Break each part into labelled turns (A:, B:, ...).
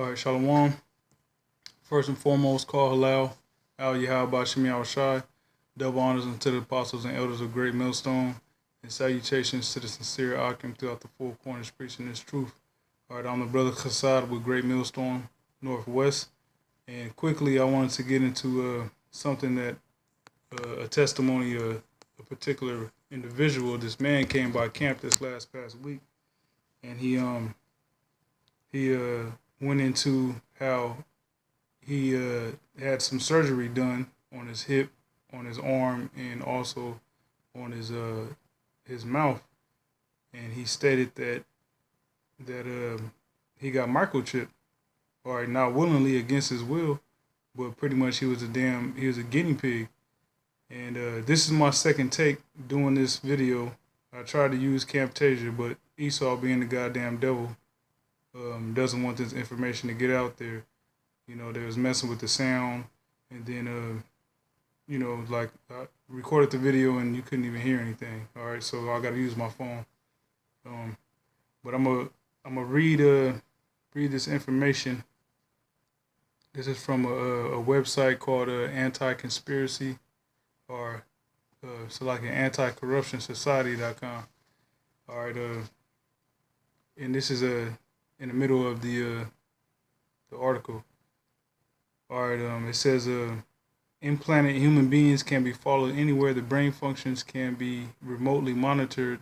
A: All right, Shalom. First and foremost, call halal, Al Yahweh Shemi Al Shai. Double honors unto the apostles and elders of Great Millstone, and salutations to the sincere Akim throughout the four corners preaching this truth. All right, I'm the brother Hassad with Great Millstone Northwest, and quickly I wanted to get into something that a testimony of a particular individual. This man came by camp this past week, and he went into how he had some surgery done on his hip, on his arm, and also on his mouth. And he stated that he got microchipped, or not willingly against his will, but pretty much he was a guinea pig. And this is my second take doing this video. I tried to use Camtasia, but Esau, being the goddamn devil, doesn't want this information to get out there. You know, they was messing with the sound, and then, like I recorded the video and you couldn't even hear anything. All right, so I got to use my phone. But I'm gonna read this information. This is from a website called Anti-Conspiracy, or so like an anti-corruption-society.com. All right, and this is in the middle of the article. All right, it says implanted human beings can be followed anywhere. The brain functions can be remotely monitored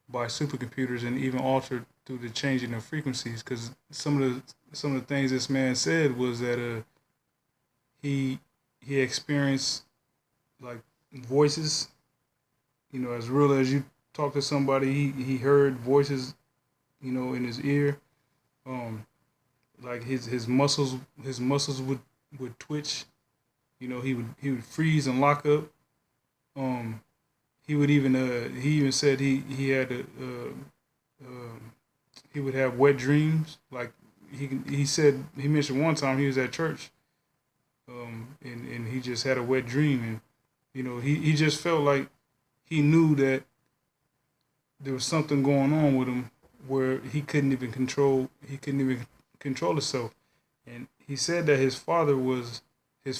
A: by supercomputers and even altered through the changing of frequencies. Because some of the things this man said was that he experienced like voices. You know, as real as you talk to somebody, he heard voices, you know, in his ear. Like his muscles would twitch. You know, he would freeze and lock up. He would even he even said he had he would have wet dreams. Like he said, he mentioned one time he was at church, and he just had a wet dream, and you know, he just felt like he knew that there was something going on with him where he couldn't even control himself. And he said that his father was in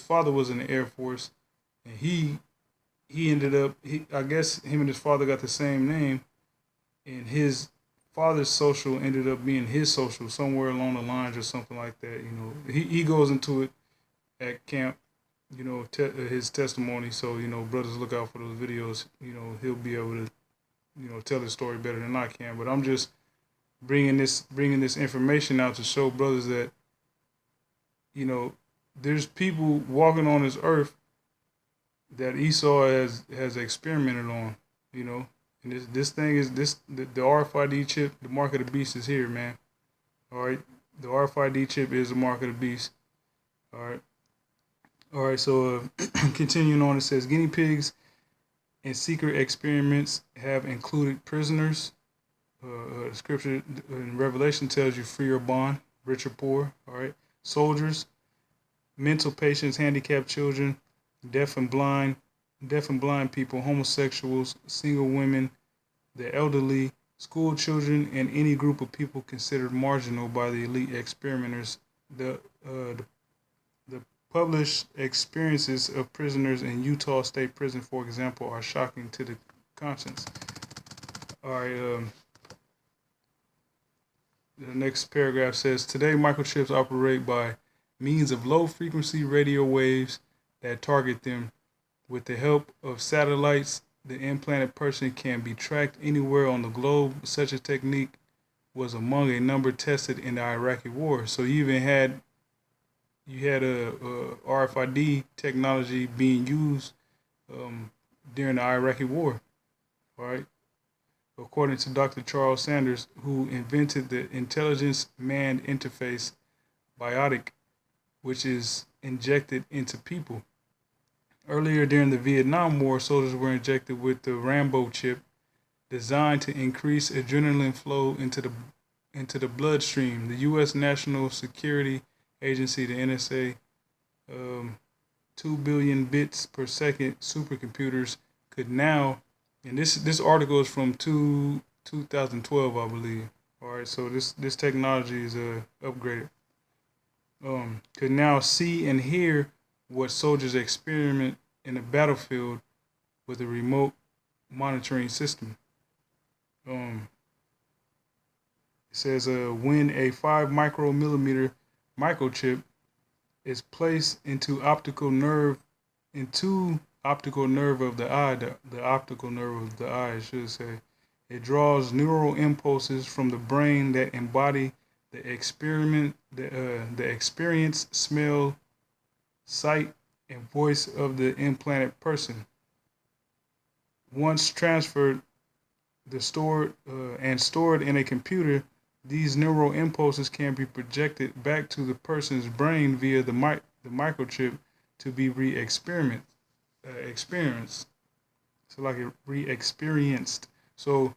A: the Air Force, and he ended up, I guess him and his father got the same name, and his father's social ended up being his social somewhere along the lines or something like that. You know, he goes into it at camp, you know, his testimony. So, you know, brothers, look out for those videos. You know, he'll be able to, you know, tell his story better than I can. But I'm just bringing this information out to show brothers that, you know, there's people walking on this earth that Esau has experimented on, you know. And this thing is the RFID chip, the mark of the beast is here, man. All right, the RFID chip is the mark of the beast. All right. So continuing on, it says guinea pigs and secret experiments have included prisoners. Scripture in Revelation tells you free or bond, rich or poor. All right, soldiers, mental patients, handicapped children, deaf and blind people, homosexuals, single women, the elderly, school children, and any group of people considered marginal by the elite experimenters. The published experiences of prisoners in Utah State Prison, for example, are shocking to the conscience. All right. The next paragraph says, today microchips operate by means of low-frequency radio waves that target them. With the help of satellites, the implanted person can be tracked anywhere on the globe. Such a technique was among a number tested in the Iraqi war. So you had a RFID technology being used during the Iraqi war, all right? According to Dr. Charles Sanders, who invented the intelligence manned interface biotic, which is injected into people. Earlier during the Vietnam War, soldiers were injected with the Rambo chip, designed to increase adrenaline flow into the bloodstream. The U.S. National Security Agency, the NSA, 2 billion bits per second supercomputers could now, and this article is from 2012, I believe. All right, so this technology is upgraded. could now see and hear what soldiers experiment in the battlefield with a remote monitoring system. Um, it says when a 5 micromillimeter microchip is placed into optical nerve of the eye, the optical nerve of the eye, I should say. It draws neural impulses from the brain that embody the experience, smell, sight, and voice of the implanted person. Once transferred, stored in a computer, these neural impulses can be projected back to the person's brain via the microchip to be experienced. So like it re-experienced. So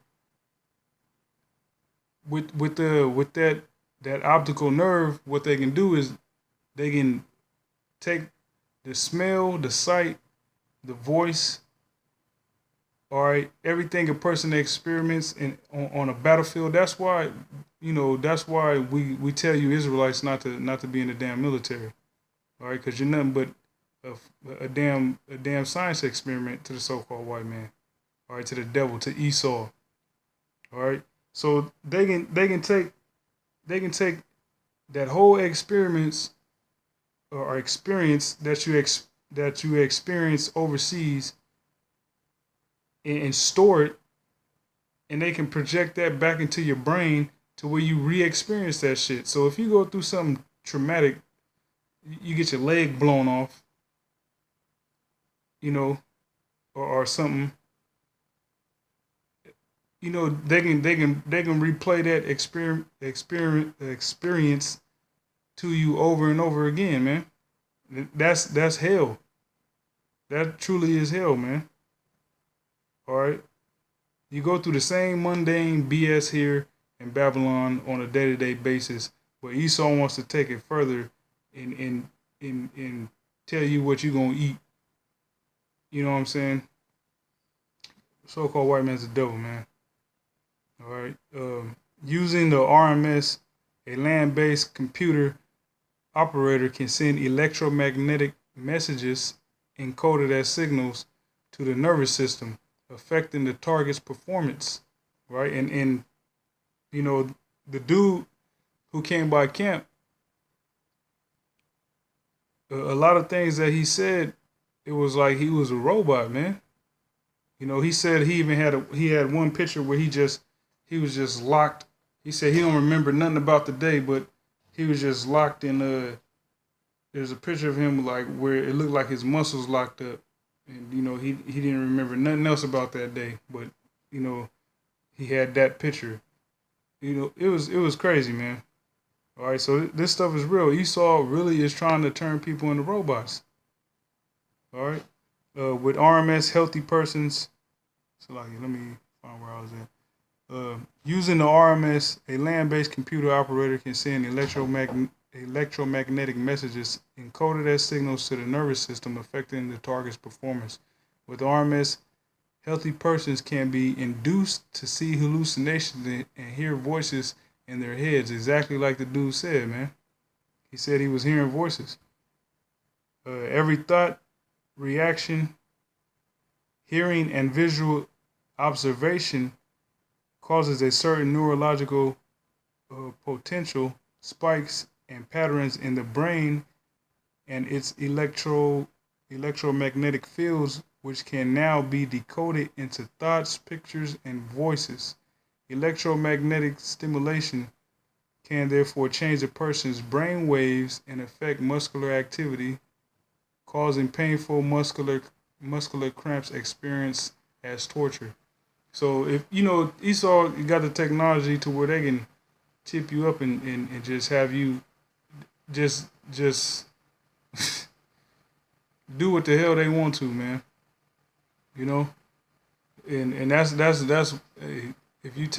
A: with that optical nerve, what they can do is they can take the smell, the sight, the voice, all right, everything a person experiments on a battlefield. That's why, we tell you Israelites not to be in the damn military, all right, because you're nothing but a damn science experiment to the so-called white man, all right, to the devil, to Esau, all right. So they can take that whole experience or experience that you experience overseas and store it, and they can project that back into your brain to where you re-experience that shit. So if you go through something traumatic, you get your leg blown off, or something, they can replay that experience to you over and over again, man. That's hell. That truly is hell, man. All right, you go through the same mundane BS here in Babylon on a day-to-day basis, but Esau wants to take it further and tell you what you're gonna eat. You know what I'm saying? So-called white man's the devil, man. All right. Using the RMS, a land-based computer operator can send electromagnetic messages encoded as signals to the nervous system, affecting the target's performance, right? And the dude who came by camp, a lot of things that he said, it was like he was a robot, man. He said he even had one picture where he was just locked. He said he don't remember nothing about the day, but he was just locked in. There's a picture of him like where it looked like his muscles locked up, and he didn't remember nothing else about that day, but he had that picture. It was crazy, man. All right, so this stuff is real. Esau really is trying to turn people into robots. All right, with RMS healthy persons. So let me find where I was at. Using the RMS, a land-based computer operator can send electromagnetic messages encoded as signals to the nervous system, affecting the target's performance. With RMS, healthy persons can be induced to see hallucinations and hear voices in their heads, exactly like the dude said, man. He said he was hearing voices. Every thought, reaction, hearing, and visual observation causes a certain neurological potential spikes and patterns in the brain and its electromagnetic fields, which can now be decoded into thoughts, pictures, and voices. Electromagnetic stimulation can therefore change a person's brain waves and affect muscular activity, causing painful muscular cramps experienced as torture. So if Esau got the technology to where they can tip you up and just have you just do what the hell they want to, man. And that's if you take